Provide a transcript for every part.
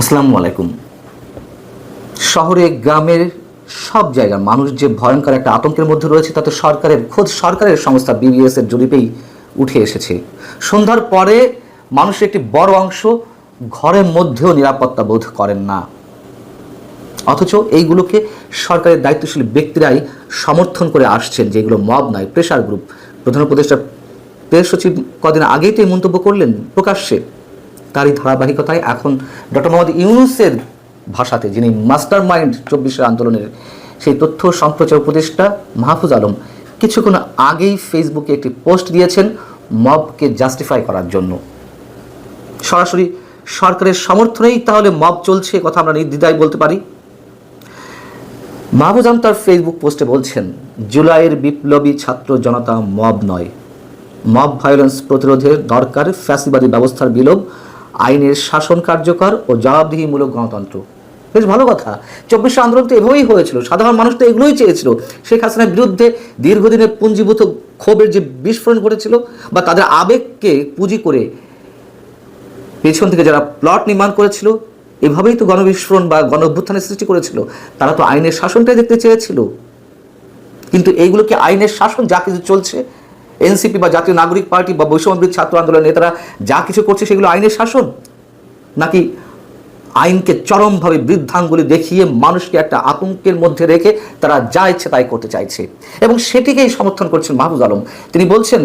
আসসালামু আলাইকুম। শহরে গ্রামের সব জায়গার মানুষ যে ভয়ঙ্কর একটা আতঙ্কের মধ্যে রয়েছে তা তো সরকারের সংস্থা বিবিএস এর জরিপেই উঠে এসেছে। সন্ধ্যার পরে মানুষের একটি বড় অংশ ঘরের মধ্যেও নিরাপত্তা বোধ করেন না, অথচ এইগুলোকে সরকারের দায়িত্বশীল ব্যক্তিরাই সমর্থন করে আসছেন, যেগুলো মব নয়, প্রেশার গ্রুপ। প্রধান উপদেষ্টা প্রেস সচিব কদিন আগেই তো এই মন্তব্য করলেন প্রকাশ্যে। তারই ধারাবাহিকতায় এখন ডক্টর মোহাম্মদ ইউনূসের ভাষাতে, যিনি মাস্টার মাইন্ড ২৪ আন্দোলনের, সেই তথ্য সম্প্রচার উপদেষ্টা মাহফুজ আলম কিছুক্ষণ আগেই ফেসবুকে একটি পোস্ট দিয়েছেন মবকে জাস্টিফাই করার জন্য। সরাসরি সরকারের সমর্থনেই তাহলে মব চলছে, কথা আমরা নির্দ্বিধায় বলতে পারি। মাহফুজ আলম তার ফেসবুক পোস্টে বলছেন, জুলাইয়ের বিপ্লবী ছাত্র জনতা মব নয়, মব ভায়োলেন্স প্রতিরোধের দরকার ফ্যাসিবাদী ব্যবস্থার বিলোপ, আইনের শাসন কার্যকর ও জবাবদিহিমূলক গণতন্ত্র। বেশ ভালো কথা। ২৪ আন্দোলন তো এভাবেই হয়েছিল, সাধারণ মানুষ তো এগুলোই চেয়েছিল। শেখ হাসিনার বিরুদ্ধে দীর্ঘদিনের পুঞ্জীভূত ক্ষোভের যে বিস্ফোরণ ঘটেছিল, বা তাদের আবেগকে পুঁজি করে পেছন থেকে যারা প্লট নির্মাণ করেছিল, এভাবেই তো গণবিস্ফোরণ বা গণ অভ্যুত্থানের সৃষ্টি করেছিল। তারা তো আইনের শাসনটাই দেখতে চেয়েছিল। কিন্তু এইগুলোকে আইনের শাসন যা কিছু চলছে, এনসিপি বা জাতীয় নাগরিক পার্টি বা বৈষম্যবিরোধী ছাত্র আন্দোলনের নেতারা যা কিছু করছে, সেগুলো আইনের শাসন, নাকি আইনকে চরমভাবে বৃদ্ধাঙ্গুলি দেখিয়ে মানুষকে একটা আতঙ্কের মধ্যে রেখে তারা যা ইচ্ছে তাই করতে চাইছে? এবং সেটিকেই সমর্থন করছেন মাহফুজ আলম। তিনি বলছেন,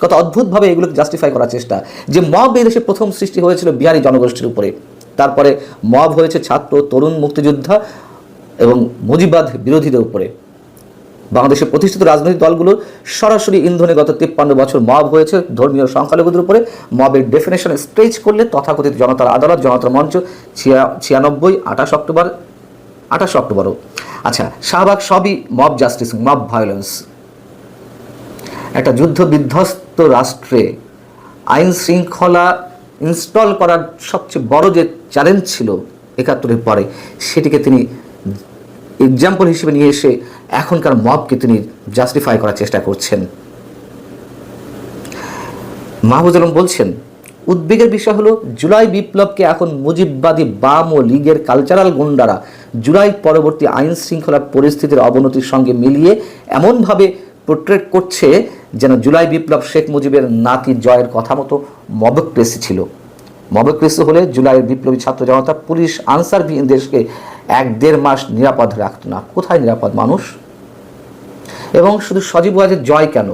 কত অদ্ভুতভাবে এগুলোকে জাস্টিফাই করার চেষ্টা, যে মব এই দেশে প্রথম সৃষ্টি হয়েছিল বিহারি জনগোষ্ঠীর উপরে, তারপরে মব হয়েছে ছাত্র, তরুণ, মুক্তিযোদ্ধা এবং মুজিববাদ বিরোধীদের উপরে। বাংলাদেশের প্রতিষ্ঠিত রাজনৈতিক দলগুলো সরাসরি ইন্ধনে গত ৫৩ বছর মব হয়েছে ধর্মীয় সংখ্যালঘুদের উপরে। মবের ডেফিনেশন স্ট্রেচ করলে তথাকথিত জনতার আদালত, জনতার মঞ্চ, ৯৬, ২৮ অক্টোবরও। আচ্ছা, শাহবাগ সবই মব জাস্টিস, মব ভায়োলেন্স। একটা যুদ্ধ বিধ্বস্ত রাষ্ট্রে আইন শৃঙ্খলা ইনস্টল করার সবচেয়ে বড় যে চ্যালেঞ্জ ছিল ৭১-এর পরে, সেটিকে তিনি এক্সাম্পল হিসেবে নিয়ে এসে এখনকার মবকে তিনি জাস্টিফাই করার চেষ্টা করছেন। মাহফুজ আলম বলছেন, উদ্বেগের বিষয় হলো জুলাই বিপ্লবকে এখন মুজিববাদী বাম ও লীগের কালচারাল গুন্ডারা জুলাই পরবর্তী আইন শৃঙ্খলা পরিস্থিতির অবনতির সঙ্গে মিলিয়ে এমনভাবে পোর্ট্রেট করছে যেন জুলাই বিপ্লব শেখ মুজিবের নাতি জয়ের কথা মতো মবক্রেসি ছিল। মবক্রেসি হলে জুলাইয়ের বিপ্লবী ছাত্র জনতা, পুলিশ, আনসারবিহীন দেশকে ১-১.৫ মাস নিরাপদ রাখত না। কোথায় নিরাপদ মানুষ? এবং শুধু সজীব ওয়াজের জয় কেন,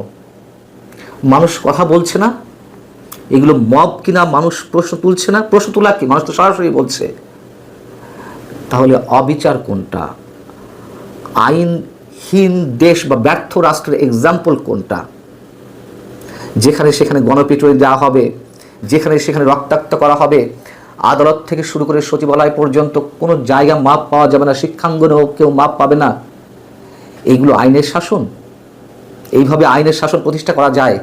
মানুষ কথা বলছে না? এগুলো মব কিনা মানুষ প্রশ্ন তুলছে না? প্রশ্ন তোলা কি, মানুষ তো সরাসরি বলছে। তাহলে অবিচার কোনটা? আইনহীন দেশ বা ব্যর্থ রাষ্ট্রের এক্সাম্পল কোনটা? যেখানে সেখানে গণপিটুনি দেওয়া হবে, যেখানে সেখানে রক্তাক্ত করা হবে, আদালত থেকে শুরু করে সচিবালয় পর্যন্ত কোনো জায়গা মাপ পাওয়া যাবে না, শিক্ষাঙ্গনেও কেউ মাপ পাবে না। এইগুলো আইনের শাসন? এইভাবে আইনের শাসন প্রতিষ্ঠা করা যায়?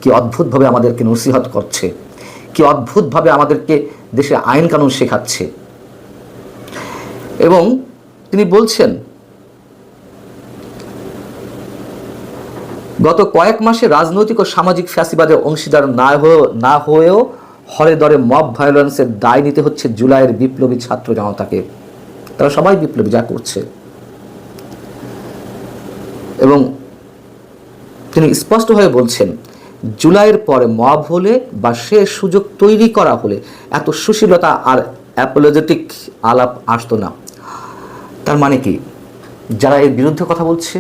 কি অদ্ভুতভাবে আমাদেরকে নসিহত করছে, কি অদ্ভুতভাবে আমাদেরকে দেশে আইন কানুন শেখাচ্ছে। এবং তিনি বলছেন, গত কয়েক মাসে রাজনৈতিক ও সামাজিক ফ্যাসিবাদের অংশীদার না হয়েও হরে দরে মব ভায়োলেন্সের দায় নিতে হচ্ছে জুলাইয়ের বিপ্লবী ছাত্র জনতাকে। তারা সবাই বিপ্লবী যা করছে। এবং তিনি স্পষ্টভাবে বলছেন, জুলাইয়ের পরে মব হলে বা সে সুযোগ তৈরি করা হলে এত সুশীলতা আর অ্যাপোলজেটিক আলাপ আসতো না। তার মানে কি, যারা এর বিরুদ্ধে কথা বলছে,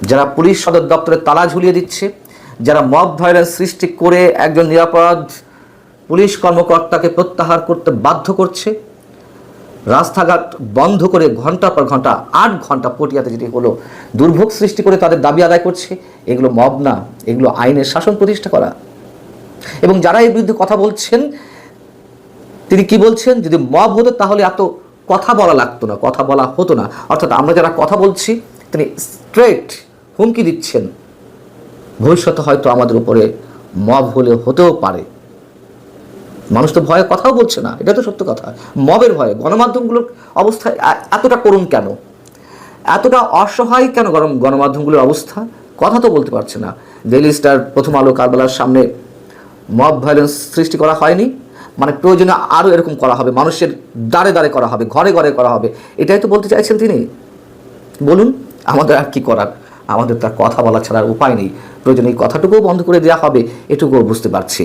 যারা পুলিশ সদর দপ্তরে তালা ঝুলিয়ে দিচ্ছে, যারা মব ভায়োলেন্স সৃষ্টি করে একজন নিরাপরাধ পুলিশ কর্মকর্তাকে প্রত্যাহার করতে বাধ্য করছে, রাস্তাঘাট বন্ধ করে ঘন্টার পর ঘন্টা, ৮ ঘন্টা পটিয়াতে যেটি হলো, দুর্ভোগ সৃষ্টি করে তাদের দাবি আদায় করছে, এগুলো মব না, এগুলো আইনের শাসন প্রতিষ্ঠা করা। এবং যারা এর বিরুদ্ধে কথা বলছেন, তিনি কি বলছেন, যদি মব হতো তাহলে এত কথা বলা লাগতো না, কথা বলা হতো না। অর্থাৎ আমরা যারা কথা বলছি, তিনি স্ট্রেট হুমকি দিচ্ছেন, ভবিষ্যতে হয়তো আমাদের উপরে মব হতেও পারে। মানুষ তো ভয়ে কথাও বলছে না, এটা তো সত্য কথা। মবের ভয়ে গণমাধ্যমগুলোর অবস্থা এতটা করুণ কেন, এতটা অসহায় কেন গণমাধ্যমগুলোর অবস্থা? কথা তো বলতে পারছে না। ডেইলি স্টার, প্রথম আলো, কারবালার সামনে মব ভায়োলেন্স সৃষ্টি করা হয়নি? মানে প্রয়োজনে আরও এরকম করা হবে, মানুষের দ্বারে দ্বারে করা হবে, ঘরে ঘরে করা হবে, এটাই তো বলতে চাইছেন তিনি। বলুন, আমাদের আর কি করার, আমাদের তার কথা বলা ছাড়া উপায় নেই। প্রয়োজনে এই কথাটুকুও বন্ধ করে দেওয়া হবে, এটুকুও বুঝতে পারছি।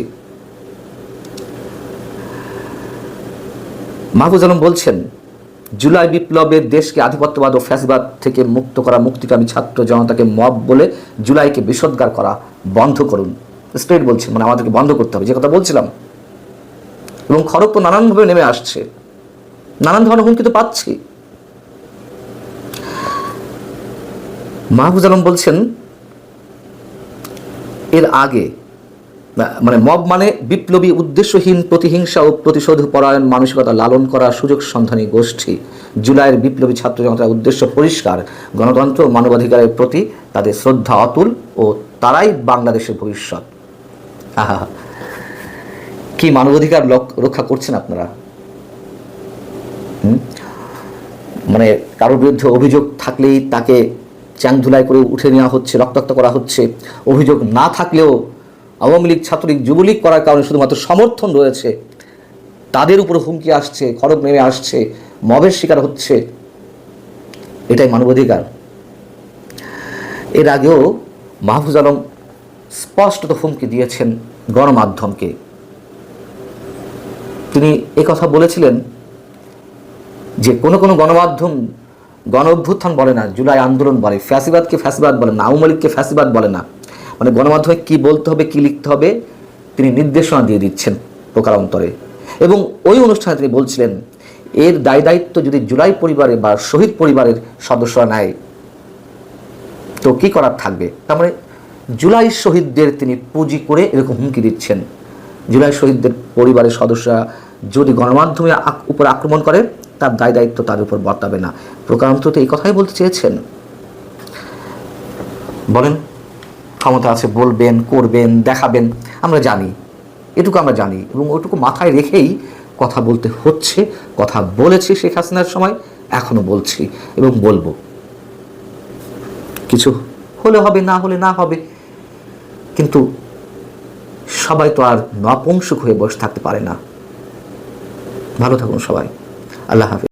মাহফুজ আলম বলছেন, জুলাই বিপ্লবের দেশকে আধিপত্যবাদ ও ফ্যাসিবাদ থেকে মুক্ত করা মুক্তিকামী ছাত্র জনতাকে মব বলে জুলাইকে বিষোদ্গার করা বন্ধ করুন। স্ট্রেট বলছেন, মানে আমাদেরকে বন্ধ করতে হবে, যে কথা বলছিলাম। এবং খড়গ তো নানানভাবে নেমে আসছে, নানান ধরনের হুমকি তো পাচ্ছি। মাহফুজ আলম বলছেন, এর আগে মানে মব মানে বিপ্লবী উদ্দেশ্যহীন প্রতিহিংসা ও প্রতিশোধ পরায়ণ মানসিকতা লালন করা সুযোগ সন্ধানী গোষ্ঠী। জুলাইয়ের বিপ্লবী ছাত্র জনতার উদ্দেশ্য পরিষ্কার, গণতন্ত্র ও মানবাধিকারের প্রতি তাদের শ্রদ্ধা অতুল ও তারাই বাংলাদেশের ভবিষ্যৎ। আহা, কি মানবাধিকার রক্ষা করছেন আপনারা? মানে কারোর বিরুদ্ধে অভিযোগ থাকলেই তাকে চ্যাংধুলাই করে উঠে নেওয়া হচ্ছে, রক্তাক্ত করা হচ্ছে। অভিযোগ না থাকলেও আওয়ামী লীগ, ছাত্রলীগ, যুবলীগ করার কারণে শুধুমাত্র সমর্থন রয়েছে, তাদের উপর হুমকি আসছে, খড়গ নেমে আসছে, মবের শিকার হচ্ছে। এটাই মানবাধিকার? এর আগেও মাহফুজ আলম স্পষ্টত হুমকি দিয়েছেন গণমাধ্যমকে। তিনি একথা বলেছিলেন যে কোনো কোনো গণমাধ্যম গণ অভ্যুত্থান বলে না, জুলাই আন্দোলন বলে, ফ্যাসিবাদকে ফ্যাসিবাদ বলে না, আওয়ামী লীগকে ফ্যাসিবাদ বলে না। মানে গণমাধ্যমে কী বলতে হবে, কী লিখতে হবে তিনি নির্দেশনা দিয়ে দিচ্ছেন প্রকারান্তরে। এবং ওই অনুষ্ঠানে তিনি বলছিলেন, এর দায় দায়িত্ব যদি জুলাই পরিবারে বা শহীদ পরিবারের সদস্যরা নেয় তো কী করার থাকবে। তার মানে জুলাই শহীদদের তিনি পুঁজি করে এরকম হুমকি দিচ্ছেন। জুলাই শহীদদের পরিবারের সদস্যরা যদি গণমাধ্যমে উপর আক্রমণ করে তার দায় দায়িত্ব তার উপর বর্তাবে না। প্রকারান্তরে এই কথাই বলতে চেয়েছেন। বলেন, ক্ষমতা আছে, বলবেন, করবেন, দেখাবেন, আমরা জানি, এটুকু আমরা জানি এবং ওইটুকু মাথায় রেখেই কথা বলতে হচ্ছে। কথা বলেছি শেখ হাসিনার সময়, এখনও বলছি এবং বলবো। কিছু হলে হবে, না হলে না হবে, কিন্তু সবাই তো আর নপুংসক হয়ে বসে থাকতে পারে না। ভালো থাকুন সবাই, আল্লাহ হাফেজ।